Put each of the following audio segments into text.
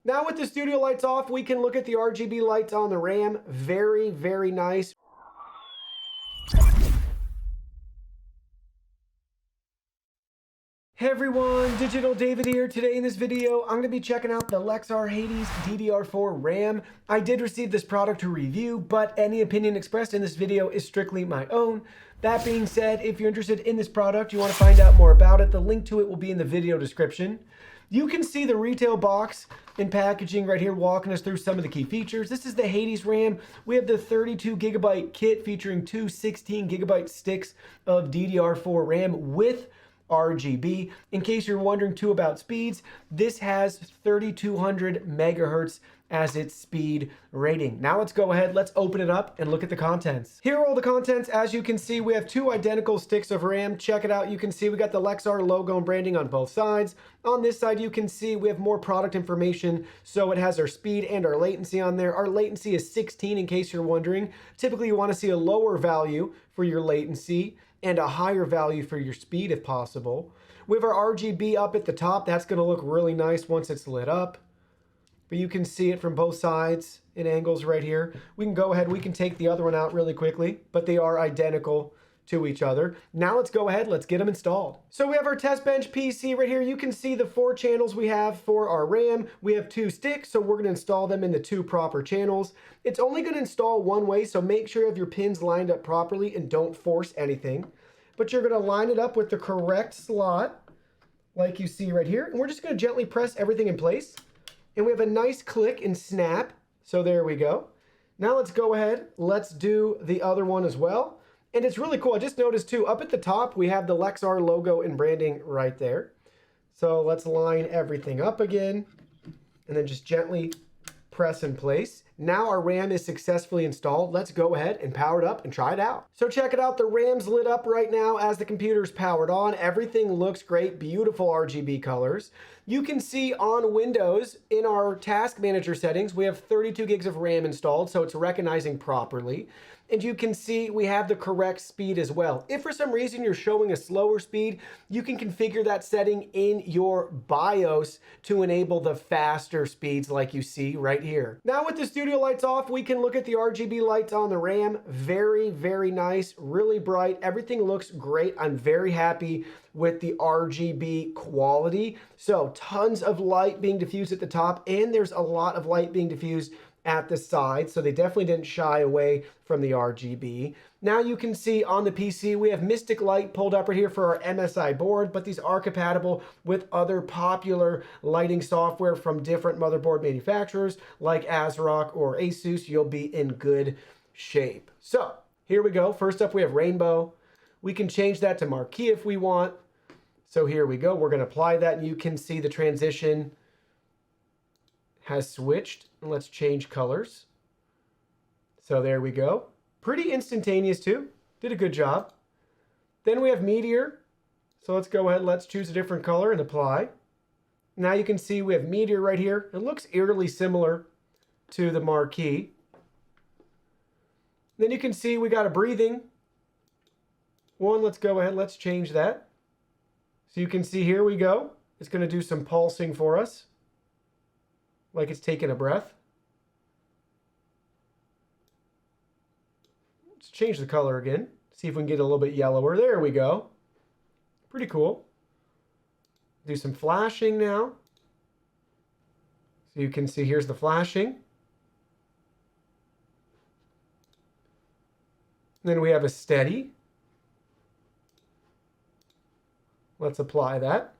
Now with the studio lights off, we can look at the RGB lights on the RAM. Very, very nice. Hey everyone, Digital David here. Today in this video, I'm going to be checking out the Lexar HADES DDR4 RAM. I did receive this product to review, but any opinion expressed in this video is strictly my own. That being said, if you're interested in this product, you want to find out more about it, the link to it will be in the video description. You can see the retail box and packaging right here walking us through some of the key features. This is the HADES RAM. We have the 32 gigabyte kit featuring two 16 gigabyte sticks of DDR4 RAM with RGB. In case you're wondering too about speeds, this has 3200 megahertz as its speed rating. Now let's go ahead, let's open it up and look at the contents. Here are all the contents. As you can see, we have two identical sticks of RAM. Check it out. You can see we got the Lexar logo and branding on both sides. On this side, you can see we have more product information. So it has our speed and our latency on there. Our latency is 16 in case you're wondering. Typically, you want to see a lower value for your latency and a higher value for your speed if possible. We have our RGB up at the top. That's going to look really nice once it's lit up. But you can see it from both sides in angles right here. We can go ahead, we can take the other one out really quickly, but they are identical to each other. Now let's go ahead, let's get them installed. So we have our test bench PC right here. You can see the 4 channels we have for our RAM. We have 2 sticks, so we're gonna install them in the 2 proper channels. It's only gonna install one way, so make sure you have your pins lined up properly and don't force anything. But you're gonna line it up with the correct slot, like you see right here. And we're just gonna gently press everything in place. And we have a nice click and snap. So there we go. Now let's go ahead. Let's do the other one as well. And it's really cool. I just noticed too, up at the top, we have the Lexar logo and branding right there. So let's line everything up again and then just gently press in place. Now our RAM is successfully installed. Let's go ahead and power it up and try it out. So check it out. The RAM's lit up right now as the computer's powered on. Everything looks great. Beautiful RGB colors. You can see on Windows in our task manager settings, we have 32 gigs of RAM installed, so it's recognizing properly. And you can see we have the correct speed as well. If for some reason you're showing a slower speed, you can configure that setting in your BIOS to enable the faster speeds like you see right here. Now with the studio lights off, we can look at the RGB lights on the RAM. Very, very nice, really bright. Everything looks great. I'm very happy with the RGB quality. So tons of light being diffused at the top, and there's a lot of light being diffused at the side, so they definitely didn't shy away from the RGB. Now you can see on the PC, we have Mystic Light pulled up right here for our MSI board, but these are compatible with other popular lighting software from different motherboard manufacturers like ASRock or Asus. You'll be in good shape. So here we go. First up, we have Rainbow. We can change that to Marquee if we want. So here we go. We're going to apply that, and you can see the transition has switched. Let's change colors. So there we go. Pretty instantaneous too. Did a good job. Then we have Meteor. So let's go ahead. Let's choose a different color and apply. Now you can see we have Meteor right here. It looks eerily similar to the Marquee. Then you can see we got a breathing one. Let's go ahead. Let's change that. So you can see here we go. It's going to do some pulsing for us, like it's taking a breath. Let's change the color again. See if we can get a little bit yellower. There we go. Pretty cool. Do some flashing now. So you can see here's the flashing. Then we have a steady. Let's apply that.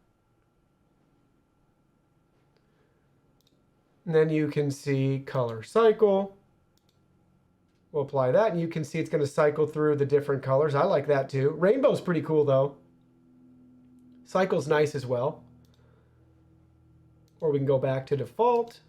And then you can see color cycle. We'll apply that, and you can see it's going to cycle through the different colors. I like that too. Rainbow's pretty cool though. Cycle's nice as well. Or we can go back to default.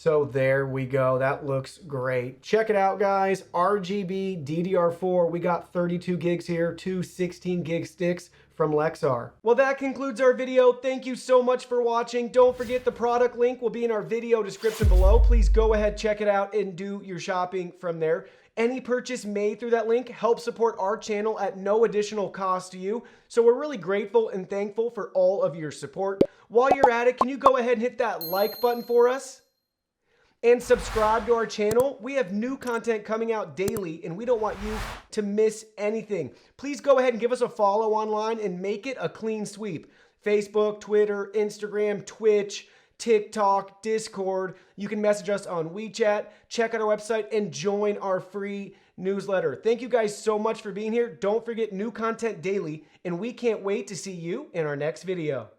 So there we go. That looks great. Check it out, guys. RGB DDR4. We got 32 gigs here, two 16 gig sticks from Lexar. Well, that concludes our video. Thank you so much for watching. Don't forget the product link will be in our video description below. Please go ahead, check it out, and do your shopping from there. Any purchase made through that link helps support our channel at no additional cost to you. So we're really grateful and thankful for all of your support. While you're at it, can you go ahead and hit that like button for us? And subscribe to our channel. We have new content coming out daily, and we don't want you to miss anything. Please go ahead and give us a follow online and make it a clean sweep. Facebook, Twitter, Instagram, Twitch, TikTok, Discord. You can message us on WeChat, check out our website, and join our free newsletter. Thank you guys so much for being here. Don't forget new content daily, and we can't wait to see you in our next video.